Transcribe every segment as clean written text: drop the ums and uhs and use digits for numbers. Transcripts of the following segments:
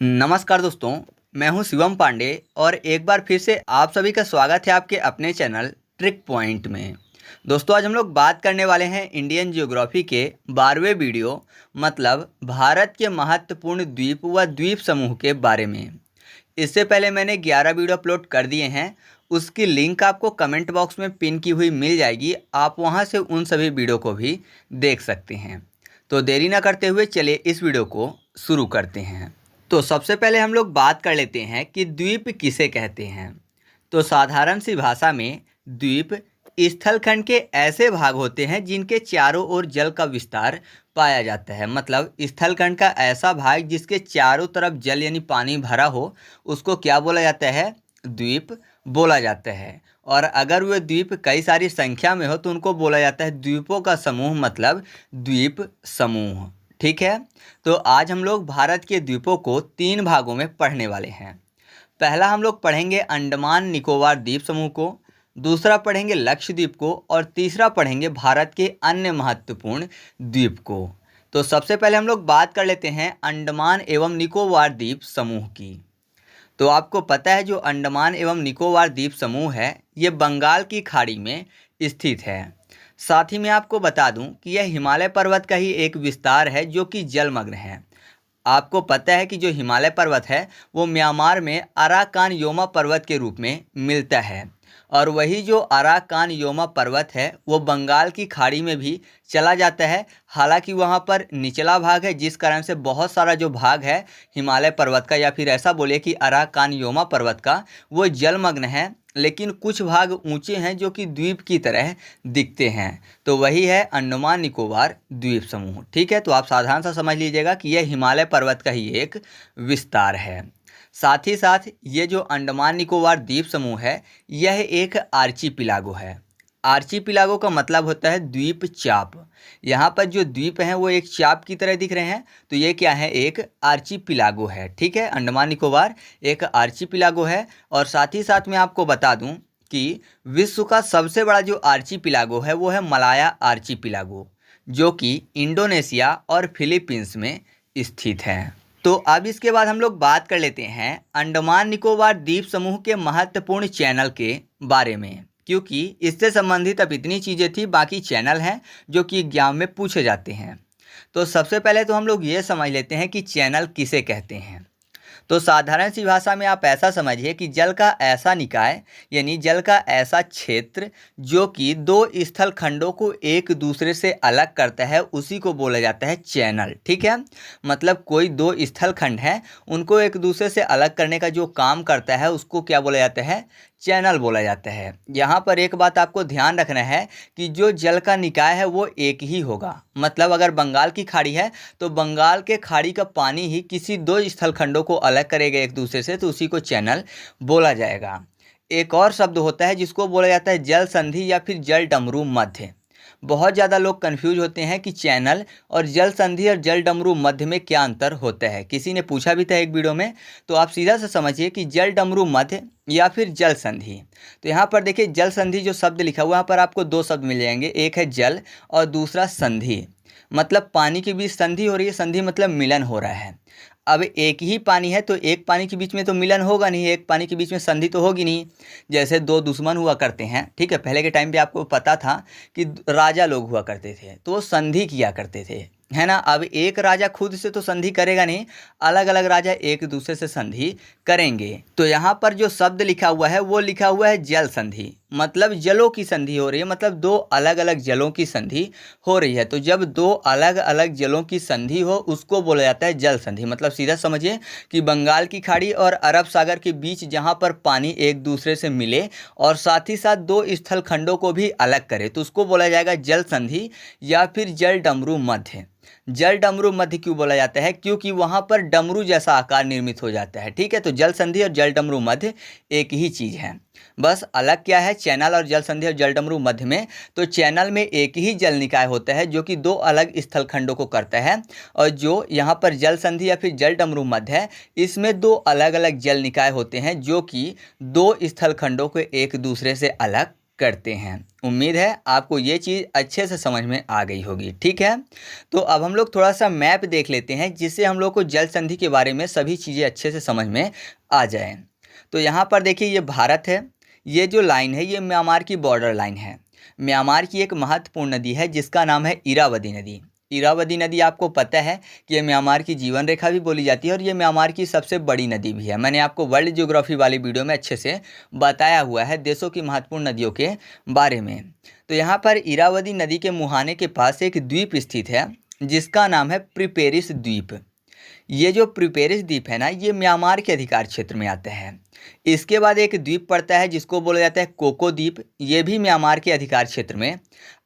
नमस्कार दोस्तों, मैं हूं शिवम पांडे और एक बार फिर से आप सभी का स्वागत है आपके अपने चैनल ट्रिक पॉइंट में। दोस्तों, आज हम लोग बात करने वाले हैं इंडियन ज्योग्राफी के 12वें वीडियो मतलब भारत के महत्वपूर्ण द्वीप व द्वीप समूह के बारे में। इससे पहले मैंने 11 वीडियो अपलोड कर दिए हैं, उसकी लिंक आपको कमेंट बॉक्स में पिन की हुई मिल जाएगी। आप वहां से उन सभी वीडियो को भी देख सकते हैं। तो देरी ना करते हुए चलिए इस वीडियो को शुरू करते हैं। तो सबसे पहले हम लोग बात कर लेते हैं कि द्वीप किसे कहते हैं। तो साधारण सी भाषा में द्वीप स्थलखंड के ऐसे भाग होते हैं जिनके चारों ओर जल का विस्तार पाया जाता है। मतलब स्थलखंड का ऐसा भाग जिसके चारों तरफ जल यानी पानी भरा हो, उसको क्या बोला जाता है? द्वीप बोला जाता है। और अगर वह द्वीप कई सारी संख्या में हो तो उनको बोला जाता है द्वीपों का समूह, मतलब द्वीप समूह। ठीक है, तो आज हम लोग भारत के द्वीपों को 3 भागों में पढ़ने वाले हैं। पहला हम लोग पढ़ेंगे अंडमान निकोबार द्वीप समूह को, दूसरा पढ़ेंगे लक्षद्वीप को और तीसरा पढ़ेंगे भारत के अन्य महत्वपूर्ण द्वीप को। तो सबसे पहले हम लोग बात कर लेते हैं अंडमान एवं निकोबार द्वीप समूह की। तो आपको पता है जो अंडमान एवं निकोबार द्वीप समूह है ये बंगाल की खाड़ी में स्थित है। साथ ही मैं आपको बता दूं कि यह हिमालय पर्वत का ही एक विस्तार है जो कि जलमग्न है। आपको पता है कि जो हिमालय पर्वत है वो म्यांमार में अराकान योमा पर्वत के रूप में मिलता है, और वही जो अराकान योमा पर्वत है वो बंगाल की खाड़ी में भी चला जाता है। हालांकि वहाँ पर निचला भाग है, जिस कारण से बहुत सारा जो भाग है हिमालय पर्वत का, या फिर ऐसा बोले कि अराकान योमा पर्वत का, वो जलमग्न है। लेकिन कुछ भाग ऊंचे हैं जो कि द्वीप की तरह दिखते हैं। तो वही है अंडमान निकोबार द्वीप समूह। ठीक है, तो आप साधारण सा समझ लीजिएगा कि यह हिमालय पर्वत का ही एक विस्तार है। साथ ही साथ ये जो अंडमान निकोबार द्वीप समूह है यह एक आर्चीपिलागो है। आर्चीपिलागो का मतलब होता है द्वीप चाप। यहाँ पर जो द्वीप हैं वो एक चाप की तरह दिख रहे हैं, तो ये क्या है? एक आर्चीपिलागो है। ठीक है, अंडमान निकोबार एक आर्चीपिलागो है। और साथ ही साथ मैं आपको बता दूं कि विश्व का सबसे बड़ा जो आर्चीपिलागो है वो है मलाया आर्चीपिलागो, जो कि इंडोनेशिया और फिलीपींस में स्थित है। तो अब इसके बाद हम लोग बात कर लेते हैं अंडमान निकोबार द्वीप समूह के महत्वपूर्ण चैनल के बारे में, क्योंकि इससे संबंधित अब इतनी चीज़ें थी, बाकी चैनल हैं जो कि एग्जाम में पूछे जाते हैं। तो सबसे पहले तो हम लोग ये समझ लेते हैं कि चैनल किसे कहते हैं। तो साधारण सी भाषा में आप ऐसा समझिए कि जल का ऐसा निकाय यानी जल का ऐसा क्षेत्र जो कि दो स्थल खंडों को एक दूसरे से अलग करता है, उसी को बोला जाता है चैनल। ठीक है, मतलब कोई दो स्थल खंड हैं उनको एक दूसरे से अलग करने का जो काम करता है उसको क्या बोला जाता है? चैनल बोला जाता है। यहाँ पर एक बात आपको ध्यान रखना है कि जो जल का निकाय है वो एक ही होगा। मतलब अगर बंगाल की खाड़ी है तो बंगाल के खाड़ी का पानी ही किसी दो स्थल खंडों को अलग करेगा एक दूसरे से, तो उसी को चैनल बोला जाएगा। एक और शब्द होता है जिसको बोला जाता है जल संधि या फिर जल डमरू मध्य। बहुत ज़्यादा लोग कंफ्यूज होते हैं कि चैनल और जल संधि और जल डमरू मध्य में क्या अंतर होता है। किसी ने पूछा भी था एक वीडियो में, तो आप सीधा से समझिए कि जल डमरू मध्य या फिर जल संधि। तो यहाँ पर देखिए जल संधि जो शब्द लिखा हुआ है, यहाँ पर आपको दो शब्द मिल जाएंगे, एक है जल और दूसरा संधि। मतलब पानी के बीच संधि हो रही है, संधि मतलब मिलन हो रहा है। अब एक ही पानी है तो एक पानी के बीच में तो मिलन होगा नहीं, एक पानी के बीच में संधि तो होगी नहीं। जैसे दो दुश्मन हुआ करते हैं, ठीक है, पहले के टाइम पे आपको पता था कि राजा लोग हुआ करते थे तो वो संधि किया करते थे, है ना। अब एक राजा खुद से तो संधि करेगा नहीं, अलग अलग राजा एक दूसरे से संधि करेंगे। तो यहाँ पर जो शब्द लिखा हुआ है वो लिखा हुआ है जल संधि, मतलब जलों की संधि हो रही है, मतलब दो अलग अलग जलों की संधि हो रही है। तो जब दो अलग अलग जलों की संधि हो उसको बोला जाता है जल संधि। मतलब सीधा समझिए कि बंगाल की खाड़ी और अरब सागर के बीच जहाँ पर पानी एक दूसरे से मिले और साथ ही साथ दो स्थल खंडों को भी अलग करे तो उसको बोला जाएगा जल संधि या फिर जल डमरू मध्य। जल डमरू मध्य क्यों बोला जाता है? क्योंकि वहां पर डमरू जैसा आकार निर्मित हो जाता है। ठीक है, तो जल संधि और जल डमरू मध्य एक ही चीज है, बस अलग क्या है चैनल और जल संधि और जल डमरू मध्य में। तो चैनल में एक ही जल निकाय होता है जो कि दो अलग स्थल खंडों को करता है, और जो यहाँ पर जल संधि या फिर जल डमरू मध्य है इसमें दो अलग अलग जल निकाय होते हैं जो कि दो स्थल खंडों को एक दूसरे से अलग करते हैं। उम्मीद है आपको ये चीज़ अच्छे से समझ में आ गई होगी। ठीक है, तो अब हम लोग थोड़ा सा मैप देख लेते हैं जिससे हम लोग को जल संधि के बारे में सभी चीज़ें अच्छे से समझ में आ जाए। तो यहाँ पर देखिए ये भारत है, ये जो लाइन है ये म्यांमार की बॉर्डर लाइन है। म्यांमार की एक महत्वपूर्ण नदी है जिसका नाम है इरावदी नदी। इरावदी नदी आपको पता है कि ये म्यांमार की जीवन रेखा भी बोली जाती है और ये म्यांमार की सबसे बड़ी नदी भी है। मैंने आपको वर्ल्ड ज्योग्राफी वाली वीडियो में अच्छे से बताया हुआ है देशों की महत्वपूर्ण नदियों के बारे में। तो यहाँ पर इरावदी नदी के मुहाने के पास एक द्वीप स्थित है जिसका नाम है प्रिपेरिस द्वीप। ये जो प्रिपेरिस द्वीप है ना, ये म्यांमार के अधिकार क्षेत्र में आता है। इसके बाद एक द्वीप पड़ता है जिसको बोला जाता है कोको द्वीप, ये भी म्यांमार के अधिकार क्षेत्र में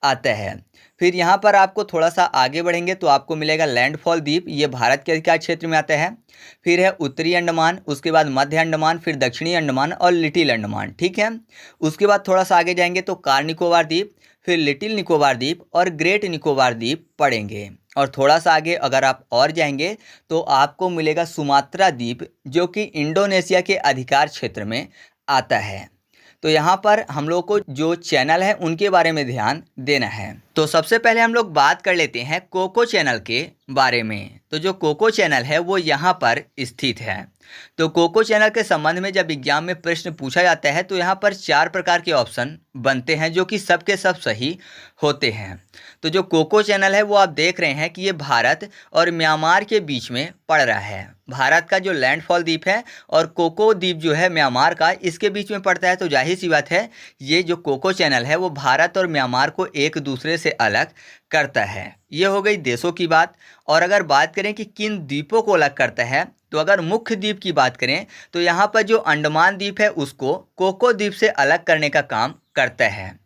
आता है। फिर यहाँ पर आपको थोड़ा सा आगे बढ़ेंगे तो आपको मिलेगा लैंडफॉल द्वीप, ये भारत के अधिकार क्षेत्र में आता है। फिर है उत्तरी अंडमान, उसके बाद मध्य अंडमान, फिर दक्षिणी अंडमान और लिटिल अंडमान। ठीक है, उसके बाद थोड़ा सा आगे जाएंगे तो कार निकोबार द्वीप, फिर लिटिल निकोबार द्वीप और ग्रेट निकोबार द्वीप पड़ेंगे। और थोड़ा सा आगे अगर आप और जाएंगे तो आपको मिलेगा सुमात्रा द्वीप जो कि इंडोनेशिया के अधिकार क्षेत्र में आता है। तो यहाँ पर हम लोग को जो चैनल है उनके बारे में ध्यान देना है। तो सबसे पहले हम लोग बात कर लेते हैं कोको चैनल के बारे में। तो जो कोको चैनल है वो यहाँ पर स्थित है। तो कोको चैनल के संबंध में जब एग्जाम में प्रश्न पूछा जाता है तो यहाँ पर 4 प्रकार के ऑप्शन बनते हैं जो कि सब के सब सही होते हैं। तो जो कोको चैनल है वो आप देख रहे हैं कि ये भारत और म्यांमार के बीच में पड़ रहा है। भारत का जो लैंडफॉल द्वीप है और कोको द्वीप जो है म्यांमार का, इसके बीच में पड़ता है। तो जाहिर सी बात है ये जो कोको चैनल है वो भारत और म्यांमार को एक दूसरे से अलग करता है। ये हो गई देशों की बात। और अगर बात करें कि किन द्वीपों को अलग करता है, तो अगर मुख्य द्वीप की बात करें तो यहाँ पर जो अंडमान द्वीप है उसको कोको द्वीप से अलग करने का काम करता है।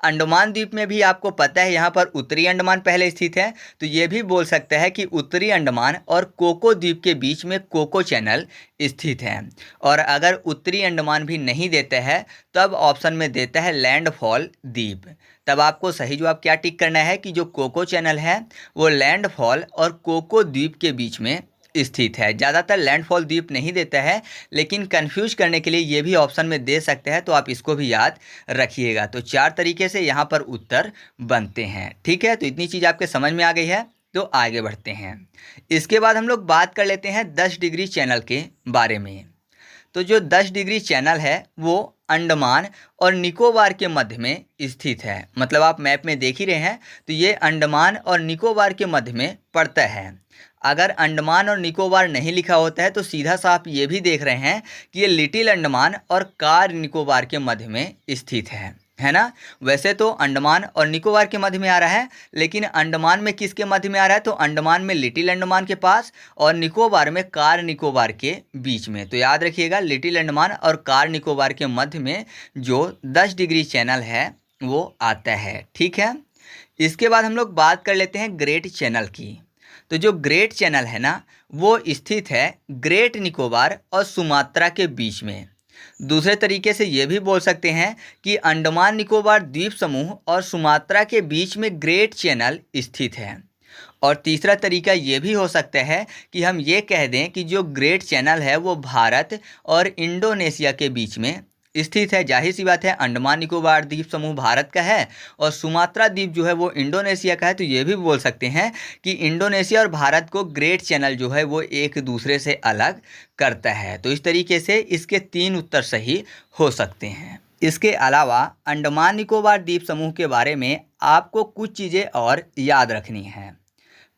अंडमान द्वीप में भी आपको पता है यहाँ पर उत्तरी अंडमान पहले स्थित है, तो ये भी बोल सकता है कि उत्तरी अंडमान और कोको द्वीप के बीच में कोको चैनल स्थित है। और अगर उत्तरी अंडमान भी नहीं देता है तब ऑप्शन में देता है लैंडफॉल द्वीप। तब आपको सही जवाब क्या टिक करना है कि जो कोको चैनल है वो लैंडफॉल और कोको द्वीप के बीच में स्थित है। ज़्यादातर लैंडफॉल द्वीप नहीं देता है, लेकिन कंफ्यूज करने के लिए ये भी ऑप्शन में दे सकते हैं, तो आप इसको भी याद रखिएगा। तो 4 तरीके से यहाँ पर उत्तर बनते हैं। ठीक है, तो इतनी चीज़ आपके समझ में आ गई है। तो आगे बढ़ते हैं। इसके बाद हम लोग बात कर लेते हैं 10 डिग्री चैनल के बारे में। तो जो 10 डिग्री चैनल है वो अंडमान और निकोबार के मध्य में स्थित है। मतलब आप मैप में देख ही रहे हैं, तो ये अंडमान और निकोबार के मध्य में पड़ता है। अगर अंडमान और निकोबार नहीं लिखा होता है तो सीधा सा आप ये भी देख रहे हैं कि ये लिटिल अंडमान और कार निकोबार के मध्य में स्थित है ना। वैसे तो अंडमान और निकोबार के मध्य में आ रहा है, लेकिन अंडमान में किसके मध्य में आ रहा है, तो अंडमान में लिटिल अंडमान के पास और निकोबार में कार निकोबार के बीच में। तो याद रखिएगा लिटिल अंडमान और कार निकोबार के मध्य में जो 10 डिग्री चैनल है वो आता है। ठीक है, इसके बाद हम लोग बात कर लेते हैं ग्रेट चैनल की। तो जो ग्रेट चैनल है ना वो स्थित है ग्रेट निकोबार और सुमात्रा के बीच में। दूसरे तरीके से ये भी बोल सकते हैं कि अंडमान निकोबार द्वीप समूह और सुमात्रा के बीच में ग्रेट चैनल स्थित है। और तीसरा तरीका ये भी हो सकता है कि हम ये कह दें कि जो ग्रेट चैनल है वो भारत और इंडोनेशिया के बीच में स्थित है। जाहिर सी बात है अंडमान निकोबार द्वीप समूह भारत का है और सुमात्रा द्वीप जो है वो इंडोनेशिया का है। तो ये भी बोल सकते हैं कि इंडोनेशिया और भारत को ग्रेट चैनल जो है वो एक दूसरे से अलग करता है। तो इस तरीके से इसके 3 उत्तर सही हो सकते हैं। इसके अलावा अंडमान निकोबार द्वीप समूह के बारे में आपको कुछ चीज़ें और याद रखनी हैं।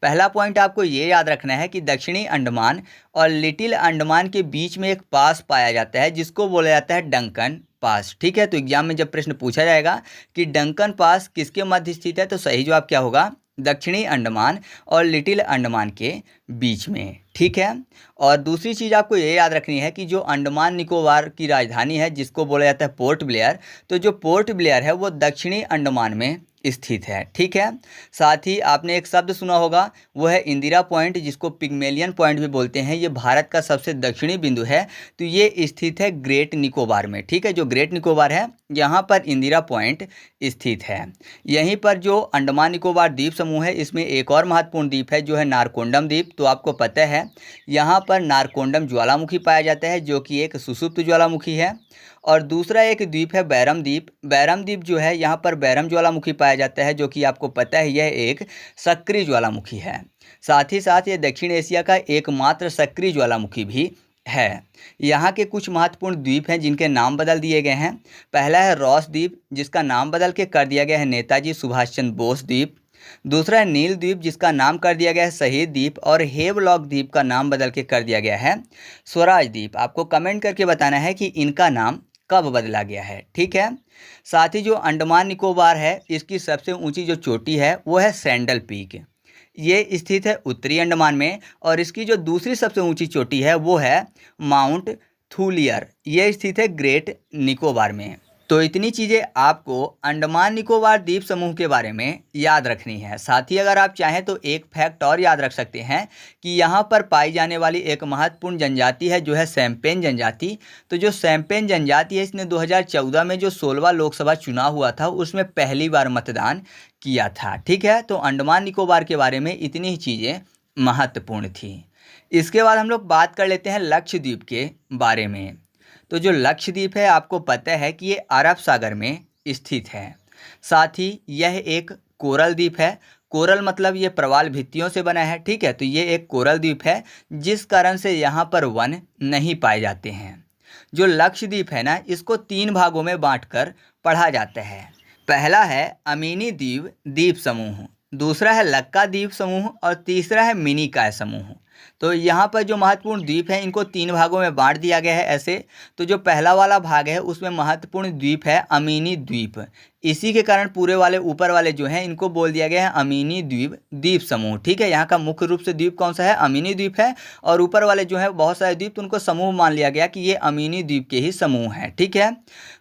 पहला पॉइंट आपको ये याद रखना है कि दक्षिणी अंडमान और लिटिल अंडमान के बीच में एक पास पाया जाता है जिसको बोला जाता है डंकन पास। ठीक है, तो एग्जाम में जब प्रश्न पूछा जाएगा कि डंकन पास किसके मध्य स्थित है, तो सही जवाब क्या होगा, दक्षिणी अंडमान और लिटिल अंडमान के बीच में। ठीक है, और दूसरी चीज़ आपको ये याद रखनी है कि जो अंडमान निकोबार की राजधानी है जिसको बोला जाता है पोर्ट ब्लेयर, तो जो पोर्ट ब्लेयर है वो दक्षिणी अंडमान में स्थित है। ठीक है, साथ ही आपने एक शब्द सुना होगा वो है इंदिरा पॉइंट, जिसको पिग्मेलियन पॉइंट भी बोलते हैं। ये भारत का सबसे दक्षिणी बिंदु है, तो ये स्थित है ग्रेट निकोबार में। ठीक है, जो ग्रेट निकोबार है यहाँ पर इंदिरा पॉइंट स्थित है। यहीं पर जो अंडमान निकोबार द्वीप समूह है इसमें एक और महत्वपूर्ण द्वीप है जो है नारकोंडम द्वीप। तो आपको पता है यहाँ पर नारकोंडम ज्वालामुखी पाया जाता है जो कि एक सुषुप्त ज्वालामुखी है। और दूसरा एक द्वीप है बैरम द्वीप। बैरम द्वीप जो है यहाँ पर बैरम ज्वालामुखी पाया जाता है, जो कि आपको पता है यह एक सक्रिय ज्वालामुखी है। साथ ही साथ ये दक्षिण एशिया का एकमात्र सक्रिय ज्वालामुखी भी है। यहाँ के कुछ महत्वपूर्ण द्वीप हैं जिनके नाम बदल दिए गए हैं। पहला है रॉस द्वीप, जिसका नाम बदल के कर दिया गया है नेताजी सुभाष चंद्र बोस द्वीप। दूसरा है नील द्वीप, जिसका नाम कर दिया गया है शहीद द्वीप। और हेवलॉक द्वीप का नाम बदल के कर दिया गया है स्वराज द्वीप। आपको कमेंट करके बताना है कि इनका नाम कब बदला गया है, ठीक है। साथ ही जो अंडमान निकोबार है, इसकी सबसे ऊंची जो चोटी है वो है सैंडल पीक। ये स्थित है उत्तरी अंडमान में। और इसकी जो दूसरी सबसे ऊंची चोटी है वो है माउंट थूलियर, ये स्थित है ग्रेट निकोबार में। तो इतनी चीज़ें आपको अंडमान निकोबार द्वीप समूह के बारे में याद रखनी है। साथ ही अगर आप चाहें तो एक फैक्ट और याद रख सकते हैं कि यहाँ पर पाई जाने वाली एक महत्वपूर्ण जनजाति है जो है सैम्पेन जनजाति। तो जो सैम्पेन जनजाति है, इसने 2014 में जो 16वां लोकसभा चुनाव हुआ था उसमें पहली बार मतदान किया था, ठीक है। तो अंडमान निकोबार के बारे में इतनी ही चीज़ें महत्वपूर्ण थी। इसके बाद हम लोग बात कर लेते हैं लक्षद्वीप के बारे में। तो जो लक्षद्वीप है, आपको पता है कि ये अरब सागर में स्थित है। साथ ही यह एक कोरल द्वीप है। कोरल मतलब ये प्रवाल भित्तियों से बना है, ठीक है। तो ये एक कोरल द्वीप है, जिस कारण से यहाँ पर वन नहीं पाए जाते हैं। जो लक्षद्वीप है ना, इसको 3 भागों में बांटकर पढ़ा जाता है। पहला है अमीनी द्वीप द्वीप समूह, दूसरा है लक्का द्वीप समूह और तीसरा है मिनिकॉय समूह। तो यहाँ पर जो महत्वपूर्ण द्वीप हैं इनको 3 भागों में बांट दिया गया है ऐसे। तो जो पहला वाला भाग है उसमें महत्वपूर्ण द्वीप है अमीनी द्वीप। इसी के कारण पूरे वाले ऊपर वाले जो हैं इनको बोल दिया गया है अमीनी द्वीप द्वीप समूह, ठीक है। यहाँ का मुख्य रूप से द्वीप कौन सा है? अमीनी द्वीप है। और ऊपर वाले जो है बहुत सारे द्वीप, तो उनको समूह मान लिया गया कि ये अमीनी द्वीप के ही समूह हैं, ठीक है।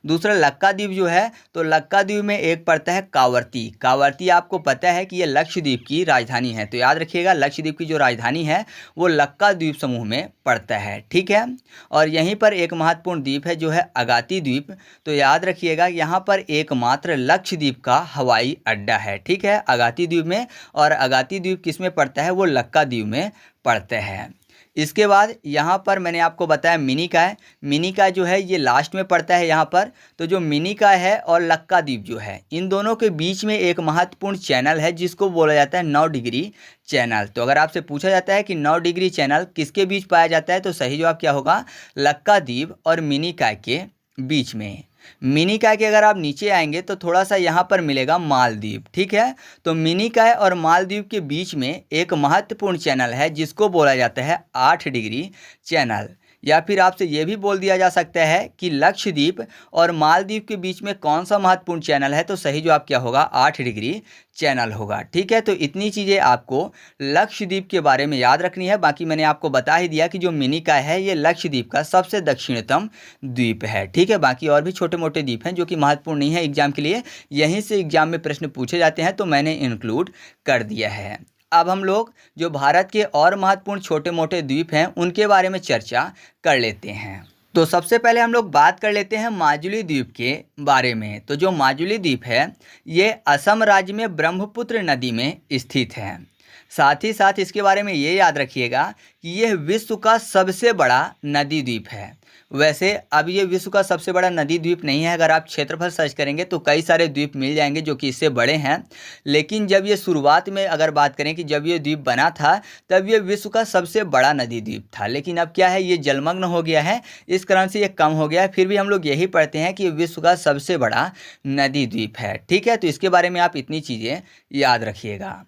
दूसरा लक्का द्वीप जो है, तो लक्का द्वीप में एक पड़ता है कावर्ती। कावर्ती आपको पता है कि ये लक्षद्वीप की राजधानी है। तो याद रखिएगा लक्षद्वीप की जो राजधानी है वो लक्का द्वीप समूह में पड़ता है, ठीक है। और यहीं पर एक महत्वपूर्ण द्वीप है जो है अगाती द्वीप। तो याद रखिएगा यहाँ पर एकमात्र लक्षद्वीप का हवाई अड्डा है, ठीक है, अगाती द्वीप में। और अगाती द्वीप किस में पड़ता है? वो लक्का द्वीप में पड़ता है। इसके बाद यहाँ पर मैंने आपको बताया मिनिकॉय। मिनिकॉय जो है ये लास्ट में पड़ता है यहाँ पर। तो जो मिनिकॉय है और लक्का द्वीप जो है, इन दोनों के बीच में एक महत्वपूर्ण चैनल है जिसको बोला जाता है 9 डिग्री चैनल। तो अगर आपसे पूछा जाता है कि 9 डिग्री चैनल किसके बीच पाया जाता है, तो सही जवाब क्या होगा? लक्का द्वीप और मिनिकॉय के बीच में। मिनिकॉय के अगर आप नीचे आएंगे तो थोड़ा सा यहाँ पर मिलेगा मालदीव, ठीक है। तो मिनिकॉय और मालदीव के बीच में एक महत्वपूर्ण चैनल है जिसको बोला जाता है 8 डिग्री चैनल। या फिर आपसे ये भी बोल दिया जा सकता है कि लक्षद्वीप और मालदीव के बीच में कौन सा महत्वपूर्ण चैनल है, तो सही जवाब क्या होगा? 8 डिग्री चैनल होगा, ठीक है। तो इतनी चीज़ें आपको लक्षद्वीप के बारे में याद रखनी है। बाकी मैंने आपको बता ही दिया कि जो मिनिकॉय है ये लक्षद्वीप का सबसे दक्षिणतम द्वीप है, ठीक है। बाकी और भी छोटे मोटे द्वीप हैं जो कि महत्वपूर्ण नहीं है एग्जाम के लिए, यहीं से एग्जाम में प्रश्न पूछे जाते हैं, तो मैंने इंक्लूड कर दिया है। अब हम लोग जो भारत के और महत्वपूर्ण छोटे मोटे द्वीप हैं उनके बारे में चर्चा कर लेते हैं। तो सबसे पहले हम लोग बात कर लेते हैं माजुली द्वीप के बारे में। तो जो माजुली द्वीप है ये असम राज्य में ब्रह्मपुत्र नदी में स्थित है। साथ ही साथ इसके बारे में ये याद रखिएगा कि यह विश्व का सबसे बड़ा नदी द्वीप है। वैसे अब ये विश्व का सबसे बड़ा नदी द्वीप नहीं है। अगर आप क्षेत्रफल सर्च करेंगे तो कई सारे द्वीप मिल जाएंगे जो कि इससे बड़े हैं। लेकिन जब ये शुरुआत में अगर बात करें कि जब ये द्वीप बना था तब ये विश्व का सबसे बड़ा नदी द्वीप था। लेकिन अब क्या है, ये जलमग्न हो गया है, इस कारण से ये कम हो गया है। फिर भी हम लोग यही पढ़ते हैं कि ये विश्व का सबसे बड़ा नदी द्वीप है, ठीक है। तो इसके बारे में आप इतनी चीज़ें याद रखिएगा।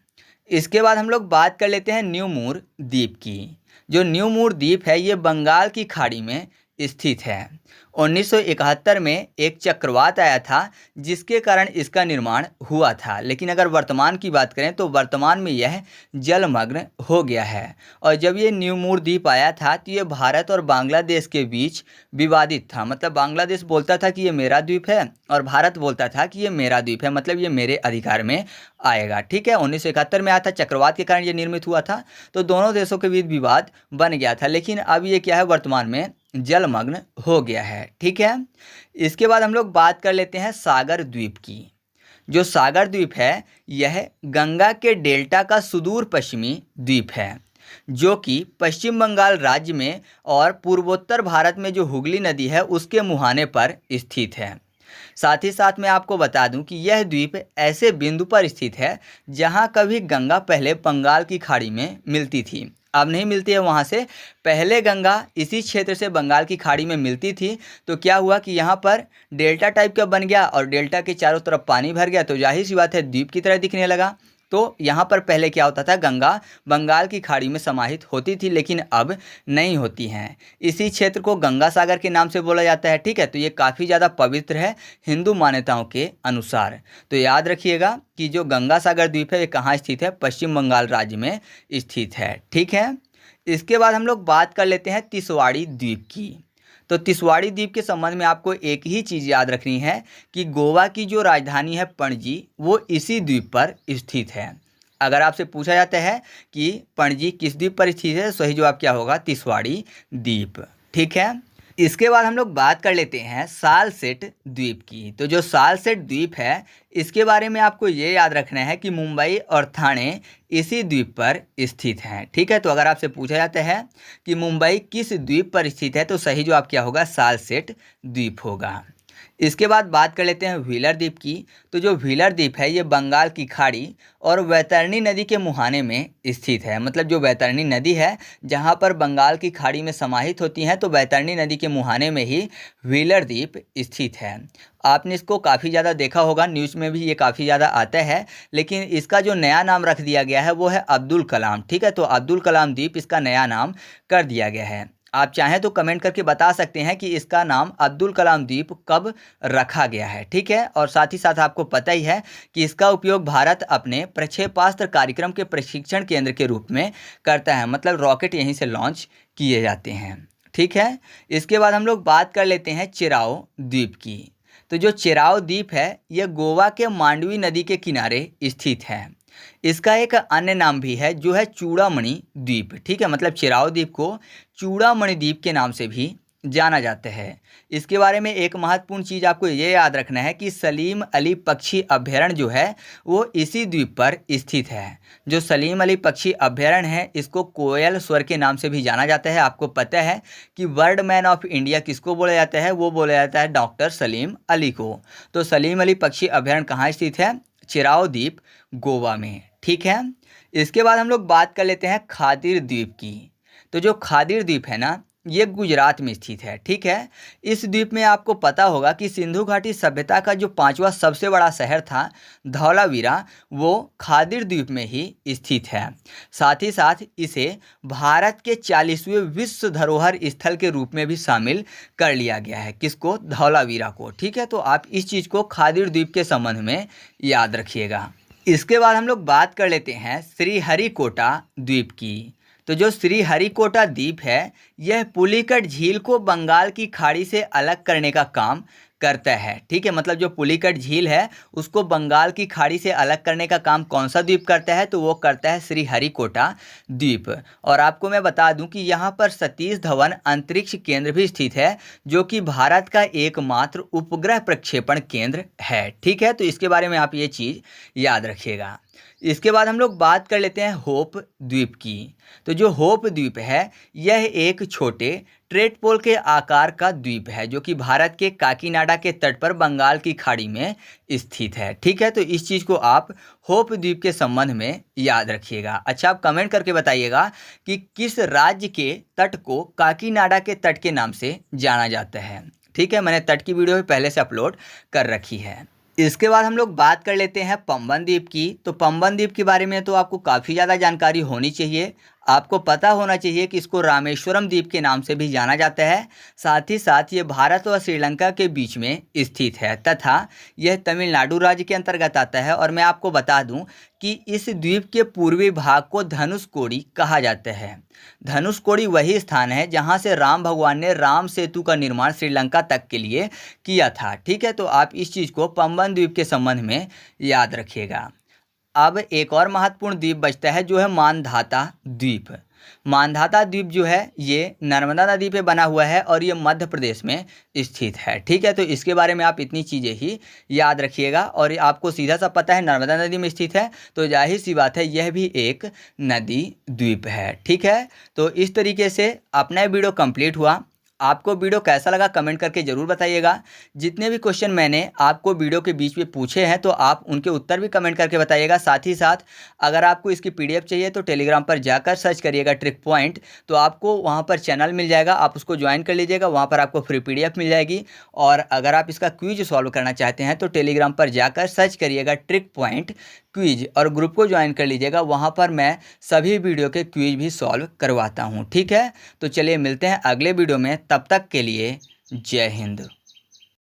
इसके बाद हम लोग बात कर लेते हैं न्यू मूर द्वीप की। जो न्यू मूर द्वीप है ये बंगाल की खाड़ी में स्थित है। 1971 में एक चक्रवात आया था जिसके कारण इसका निर्माण हुआ था। लेकिन अगर वर्तमान की बात करें तो वर्तमान में यह जलमग्न हो गया है। और जब ये न्यू मूर द्वीप आया था तो ये भारत और बांग्लादेश के बीच विवादित था। मतलब बांग्लादेश बोलता था कि ये मेरा द्वीप है और भारत बोलता था कि ये मेरा द्वीप है, मतलब ये मेरे अधिकार में आएगा, ठीक है। 1971 में आया था, चक्रवात के कारण ये निर्मित हुआ था। तो दोनों देशों के बीच विवाद बन गया था। लेकिन अब ये क्या है, वर्तमान में जलमग्न हो गया है, ठीक है। इसके बाद हम लोग बात कर लेते हैं सागर द्वीप की। जो सागर द्वीप है यह गंगा के डेल्टा का सुदूर पश्चिमी द्वीप है। जो कि पश्चिम बंगाल राज्य में और पूर्वोत्तर भारत में जो हुगली नदी है उसके मुहाने पर स्थित है। साथ ही साथ मैं आपको बता दूं कि यह द्वीप ऐसे बिंदु पर स्थित है जहां कभी गंगा पहले बंगाल की खाड़ी में मिलती थी, अब नहीं मिलती है वहां से। पहले गंगा इसी क्षेत्र से बंगाल की खाड़ी में मिलती थी, तो क्या हुआ कि यहाँ पर डेल्टा टाइप का बन गया और डेल्टा के चारों तरफ पानी भर गया, तो जाहिर सी बात है द्वीप की तरह दिखने लगा। तो यहाँ पर पहले क्या होता था, गंगा बंगाल की खाड़ी में समाहित होती थी, लेकिन अब नहीं होती हैं। इसी क्षेत्र को गंगा सागर के नाम से बोला जाता है। ठीक है, तो ये काफ़ी ज़्यादा पवित्र है हिंदू मान्यताओं के अनुसार। तो याद रखिएगा कि जो गंगा सागर द्वीप है ये कहाँ स्थित है, पश्चिम बंगाल राज्य में स्थित है। ठीक है, इसके बाद हम लोग बात कर लेते हैं तिसवाड़ी द्वीप की। तो तिसवाड़ी द्वीप के संबंध में आपको एक ही चीज़ याद रखनी है कि गोवा की जो राजधानी है पणजी, वो इसी द्वीप पर स्थित है। अगर आपसे पूछा जाता है कि पणजी किस द्वीप पर स्थित है, सही जवाब क्या होगा, तिसवाड़ी द्वीप। ठीक है, इसके बाद हम लोग बात कर लेते हैं सालसेट द्वीप की। तो जो सालसेट द्वीप है इसके बारे में आपको ये याद रखना है कि मुंबई और ठाणे इसी द्वीप पर स्थित हैं। ठीक है, तो अगर आपसे पूछा जाता है कि मुंबई किस द्वीप पर स्थित है, तो सही जवाब क्या होगा, सालसेट द्वीप होगा। इसके बाद बात कर लेते हैं व्हीलर द्वीप की। तो जो व्हीलर द्वीप है ये बंगाल की खाड़ी और वैतरणी नदी के मुहाने में स्थित है। मतलब जो वैतरणी नदी है जहाँ पर बंगाल की खाड़ी में समाहित होती हैं, तो वैतरणी नदी के मुहाने में ही व्हीलर द्वीप स्थित है। आपने इसको काफ़ी ज़्यादा देखा होगा, न्यूज़ में भी ये काफ़ी ज़्यादा आता है, लेकिन इसका जो नया नाम रख दिया गया है वो है अब्दुल कलाम। ठीक है, तो अब्दुल कलाम द्वीप इसका नया नाम कर दिया गया है। आप चाहें तो कमेंट करके बता सकते हैं कि इसका नाम अब्दुल कलाम द्वीप कब रखा गया है। ठीक है, और साथ ही साथ आपको पता ही है कि इसका उपयोग भारत अपने प्रक्षेपास्त्र कार्यक्रम के प्रशिक्षण केंद्र के रूप में करता है। मतलब रॉकेट यहीं से लॉन्च किए जाते हैं। ठीक है, इसके बाद हम लोग बात कर लेते हैं चिराओ द्वीप की। तो जो चिराओ द्वीप है यह गोवा के मांडवी नदी के किनारे स्थित है। इसका एक अन्य नाम भी है जो है चूड़ामणि द्वीप। ठीक है, मतलब चिराओ द्वीप को चूड़ामणि द्वीप के नाम से भी जाना जाता है। इसके बारे में एक महत्वपूर्ण चीज़ आपको ये याद रखना है कि सलीम अली पक्षी अभ्यारण्य जो है वो इसी द्वीप पर स्थित है। जो सलीम अली पक्षी अभ्यारण्य है इसको कोयल स्वर के नाम से भी जाना जाता है। आपको पता है कि वर्ल्ड मैन ऑफ इंडिया किसको बोला जाता है, वो बोला जाता है डॉक्टर सलीम अली को। तो सलीम अली पक्षी अभ्यारण्य कहाँ स्थित है, चिराओ द्वीप, गोवा में। ठीक है, इसके बाद हम लोग बात कर लेते हैं खादिर द्वीप की। तो जो खादिर द्वीप है ना ये गुजरात में स्थित है। ठीक है, इस द्वीप में आपको पता होगा कि सिंधु घाटी सभ्यता का जो 5वां सबसे बड़ा शहर था धौलावीरा, वो खादिर द्वीप में ही स्थित है। साथ ही साथ इसे भारत के 40वें विश्व धरोहर स्थल के रूप में भी शामिल कर लिया गया है। किसको, धौलावीरा को। ठीक है, तो आप इस चीज़ को खादिर द्वीप के संबंध में याद रखिएगा। इसके बाद हम लोग बात कर लेते हैं श्रीहरिकोटा द्वीप की। तो जो श्रीहरिकोटा द्वीप है यह पुलिकट झील को बंगाल की खाड़ी से अलग करने का काम करता है। ठीक है, मतलब जो पुलिकट झील है उसको बंगाल की खाड़ी से अलग करने का काम कौन सा द्वीप करता है, तो वो करता है श्रीहरिकोटा द्वीप। और आपको मैं बता दूं कि यहाँ पर सतीश धवन अंतरिक्ष केंद्र भी स्थित है जो कि भारत का एकमात्र उपग्रह प्रक्षेपण केंद्र है। ठीक है, तो इसके बारे में आप ये चीज़ याद रखिएगा। इसके बाद हम लोग बात कर लेते हैं होप द्वीप की। तो जो होप द्वीप है यह एक छोटे ट्रेडपोल के आकार का द्वीप है जो कि भारत के काकीनाडा के तट पर बंगाल की खाड़ी में स्थित है। ठीक है, तो इस चीज़ को आप होप द्वीप के संबंध में याद रखिएगा। अच्छा, आप कमेंट करके बताइएगा कि किस राज्य के तट को काकीनाडा के तट के नाम से जाना जाता है। ठीक है, मैंने तट की वीडियो भी पहले से अपलोड कर रखी है। इसके बाद हम लोग बात कर लेते हैं पंबन द्वीप की। तो पंबन द्वीप के बारे में तो आपको काफ़ी ज़्यादा जानकारी होनी चाहिए। आपको पता होना चाहिए कि इसको रामेश्वरम द्वीप के नाम से भी जाना जाता है। साथ ही साथ ये भारत और श्रीलंका के बीच में स्थित है तथा यह तमिलनाडु राज्य के अंतर्गत आता है। और मैं आपको बता दूं कि इस द्वीप के पूर्वी भाग को धनुषकोडी कहा जाता है। धनुषकोडी वही स्थान है जहां से राम भगवान ने राम सेतु का निर्माण श्रीलंका तक के लिए किया था। ठीक है, तो आप इस चीज़ को पंबन द्वीप के संबंध में याद रखिएगा। अब एक और महत्वपूर्ण द्वीप बचता है जो है मानधाता द्वीप। मांधाता द्वीप जो है ये नर्मदा नदी पे बना हुआ है और ये मध्य प्रदेश में स्थित है। ठीक है, तो इसके बारे में आप इतनी चीज़ें ही याद रखिएगा। और आपको सीधा सा पता है नर्मदा नदी में स्थित है, तो जाहिर सी बात है यह भी एक नदी द्वीप है। ठीक है, तो इस तरीके से अपना वीडियो कंप्लीट हुआ। आपको वीडियो कैसा लगा कमेंट करके ज़रूर बताइएगा। जितने भी क्वेश्चन मैंने आपको वीडियो के बीच में पूछे हैं तो आप उनके उत्तर भी कमेंट करके बताइएगा। साथ ही साथ अगर आपको इसकी पीडीएफ चाहिए तो टेलीग्राम पर जाकर सर्च करिएगा ट्रिक पॉइंट, तो आपको वहां पर चैनल मिल जाएगा, आप उसको ज्वाइन कर लीजिएगा। वहां पर आपको फ्री पीडीएफ मिल जाएगी। और अगर आप इसका क्विज सॉल्व करना चाहते हैं तो टेलीग्राम पर जाकर सर्च करिएगा ट्रिक पॉइंट क्विज और ग्रुप को ज्वाइन कर लीजिएगा। वहां पर मैं सभी वीडियो के क्विज भी सॉल्व करवाता हूं। ठीक है, तो चलिए मिलते हैं अगले वीडियो में, तब तक के लिए जय हिंद।